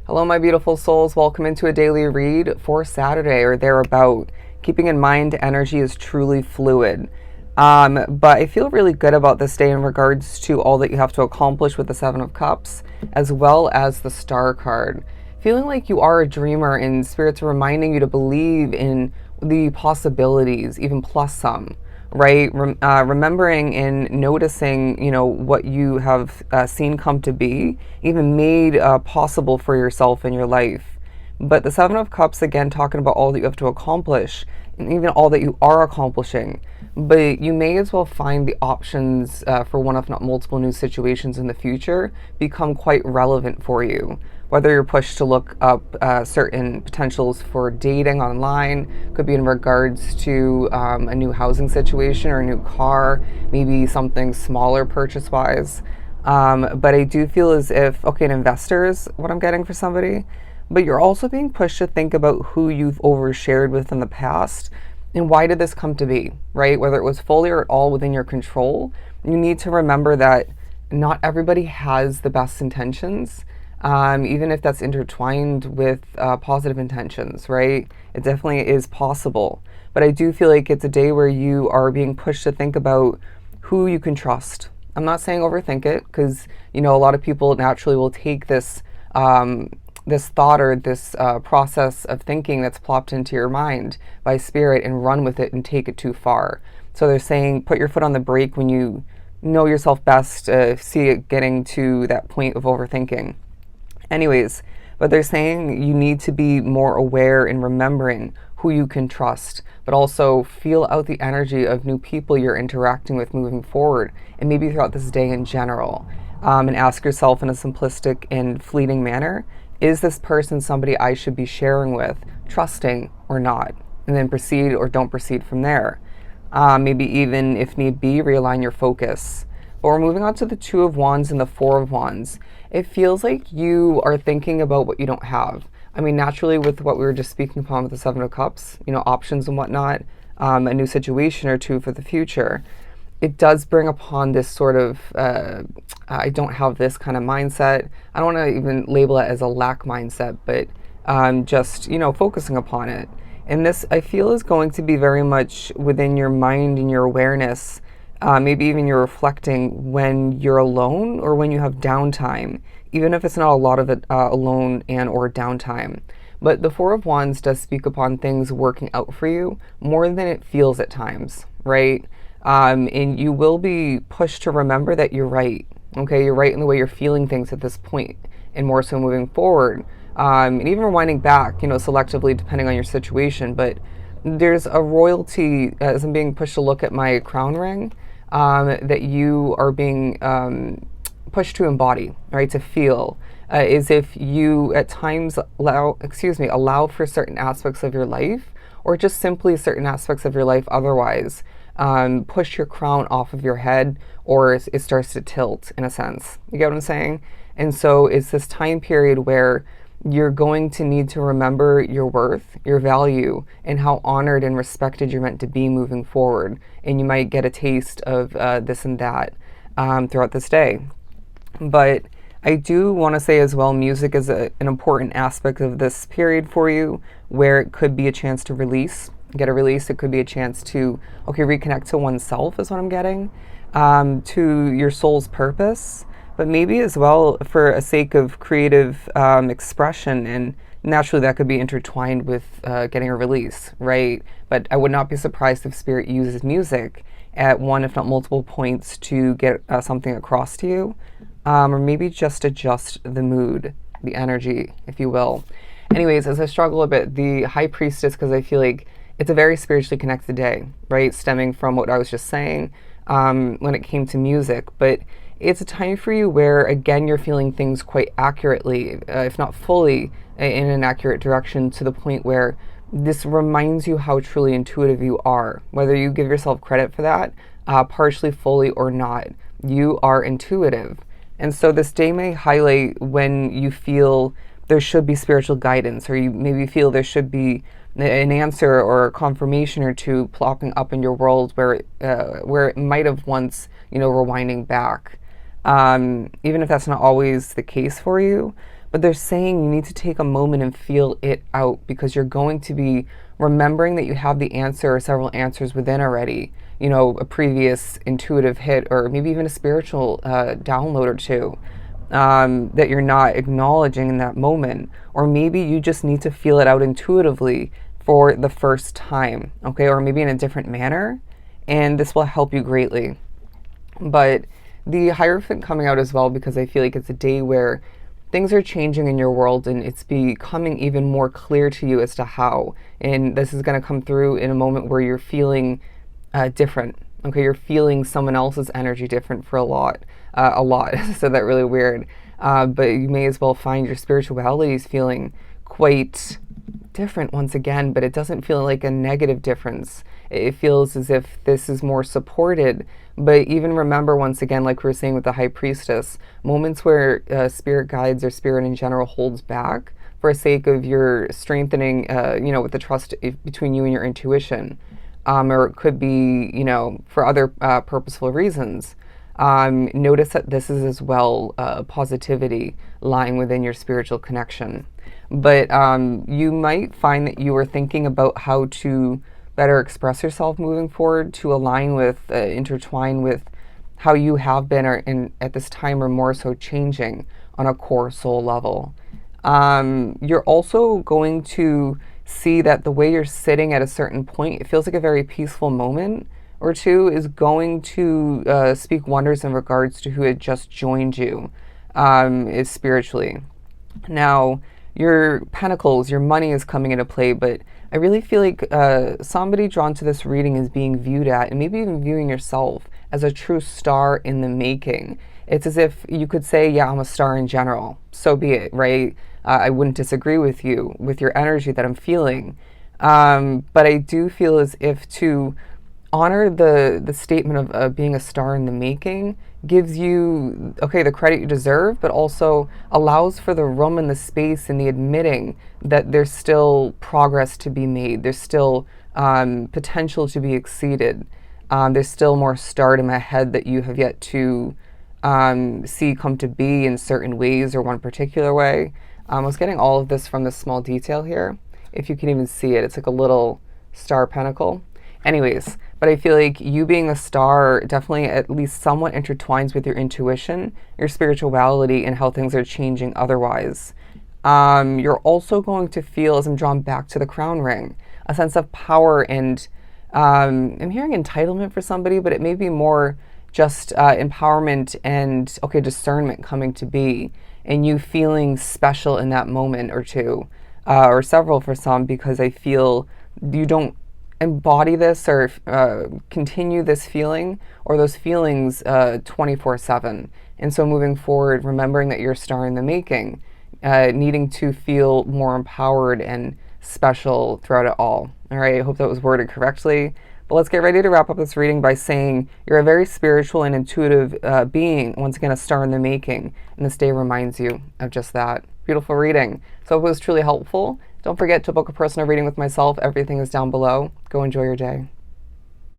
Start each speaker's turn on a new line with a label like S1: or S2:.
S1: Hello, my beautiful souls. Welcome into a daily read for Saturday or thereabout. Keeping in mind, energy is truly fluid. But I feel really good about this day in regards to all that you have to accomplish with the Seven of Cups, as well as the Star card. Feeling like you are a dreamer and Spirit's reminding you to believe in the possibilities, even plus some, right? Remembering and noticing, what you have seen come to be, even made possible for yourself in your life. But the Seven of Cups, again, talking about all that you have to accomplish, and even all that you are accomplishing. But you may as well find the options for one, if not multiple, new situations in the future become quite relevant for you. Whether you're pushed to look up certain potentials for dating online, could be in regards to a new housing situation or a new car, maybe something smaller purchase-wise. But I do feel as if, okay, an investor is what I'm getting for somebody, but you're also being pushed to think about who you've overshared with in the past and why did this come to be, right? Whether it was fully or at all within your control, you need to remember that not everybody has the best intentions, even if that's intertwined with positive intentions, right? It definitely is possible. But I do feel like it's a day where you are being pushed to think about who you can trust. I'm not saying overthink it, because, a lot of people naturally will take this this thought or this process of thinking that's plopped into your mind by Spirit and run with it and take it too far. So they're saying put your foot on the brake when you know yourself best, see it getting to that point of overthinking. Anyways, but they're saying you need to be more aware in remembering who you can trust, but also feel out the energy of new people you're interacting with moving forward, and maybe throughout this day in general. And ask yourself in a simplistic and fleeting manner, is this person somebody I should be sharing with, trusting or not? And then proceed or don't proceed from there. Maybe even, if need be, realign your focus. But we're moving on to the Two of Wands and the Four of Wands. It feels like you are thinking about what you don't have. I mean, naturally, with what we were just speaking upon with the Seven of Cups, options and whatnot, a new situation or two for the future. It does bring upon this sort of, I don't have this kind of mindset. I don't want to even label it as a lack mindset, but just, focusing upon it. And this, I feel, is going to be very much within your mind and your awareness. Maybe even you're reflecting when you're alone or when you have downtime, even if it's not a lot of it alone and or downtime. But the Four of Wands does speak upon things working out for you more than it feels at times, right? And you will be pushed to remember that you're right. Okay, you're right in the way you're feeling things at this point, and more so moving forward. And even rewinding back, selectively depending on your situation. But there's a royalty, as I'm being pushed to look at my crown ring, that you are being pushed to embody, right? To feel as if you at times allow for certain aspects of your life, or just simply certain aspects of your life otherwise. Push your crown off of your head, or it starts to tilt in a sense. You get what I'm saying? And so it's this time period where you're going to need to remember your worth, your value, and how honored and respected you're meant to be moving forward. And you might get a taste of this and that throughout this day. But I do want to say as well, music is an important aspect of this period for you, where it could be a chance to get a release. It could be a chance to, reconnect to oneself is what I'm getting, to your soul's purpose, but maybe as well for a sake of creative expression, and naturally that could be intertwined with getting a release, right? But I would not be surprised if Spirit uses music at one, if not multiple points to get something across to you, or maybe just adjust the mood, the energy, if you will. Anyways, as I struggle a bit, the High Priestess, because I feel like it's a very spiritually connected day, right? Stemming from what I was just saying when it came to music. But it's a time for you where, again, you're feeling things quite accurately, if not fully, in an accurate direction, to the point where this reminds you how truly intuitive you are. Whether you give yourself credit for that, partially, fully, or not, you are intuitive. And so this day may highlight when you feel there should be spiritual guidance, or you maybe feel there should be an answer or a confirmation or two plopping up in your world where it might have once, rewinding back. Even if that's not always the case for you, but they're saying you need to take a moment and feel it out, because you're going to be remembering that you have the answer or several answers within already. You know, a previous intuitive hit, or maybe even a spiritual download or two, that you're not acknowledging in that moment. Or maybe you just need to feel it out intuitively for the first time, okay? Or maybe in a different manner, and this will help you greatly. But the Hierophant coming out as well, because I feel like it's a day where things are changing in your world, and it's becoming even more clear to you as to how. And this is going to come through in a moment where you're feeling different. Okay, you're feeling someone else's energy different for a lot. So that really weird. But you may as well find your spirituality is feeling quite different once again, but it doesn't feel like a negative difference. It feels as if this is more supported. But even remember, once again, like we were saying with the High Priestess, moments where spirit guides or spirit in general holds back for sake of your strengthening, with the trust between you and your intuition. Or it could be, for other purposeful reasons. Notice that this is as well positivity lying within your spiritual connection. But you might find that you are thinking about how to better express yourself moving forward, to align with, intertwine with how you have been, or at this time, or more so changing on a core soul level. You're also going to see that the way you're sitting at a certain point, it feels like a very peaceful moment or two, is going to speak wonders in regards to who had just joined you, is spiritually. Now, your pentacles, your money is coming into play, but I really feel like somebody drawn to this reading is being viewed at, and maybe even viewing yourself as a true star in the making. It's as if you could say, yeah, I'm a star in general. So be it, right? I wouldn't disagree with you, with your energy that I'm feeling. But I do feel as if to honor the statement of being a star in the making gives you, the credit you deserve, but also allows for the room and the space and the admitting that there's still progress to be made. There's still potential to be exceeded. There's still more stardom ahead that you have yet to see come to be in certain ways, or one particular way. I was getting all of this from this small detail here. If you can even see it, it's like a little star pentacle. Anyways, but I feel like you being a star definitely at least somewhat intertwines with your intuition, your spirituality, and how things are changing otherwise. You're also going to feel, as I'm drawn back to the crown ring, a sense of power and I'm hearing entitlement for somebody, but it may be more just empowerment and, discernment coming to be, and you feeling special in that moment or two, or several for some, because I feel you don't embody this or continue this feeling or those feelings 24/7. And so moving forward, remembering that you're a star in the making, needing to feel more empowered and special throughout it all. All right, I hope that was worded correctly. But let's get ready to wrap up this reading by saying you're a very spiritual and intuitive being, once again, a star in the making. And this day reminds you of just that. Beautiful reading. So if it was truly helpful, don't forget to book a personal reading with myself. Everything is down below. Go enjoy your day.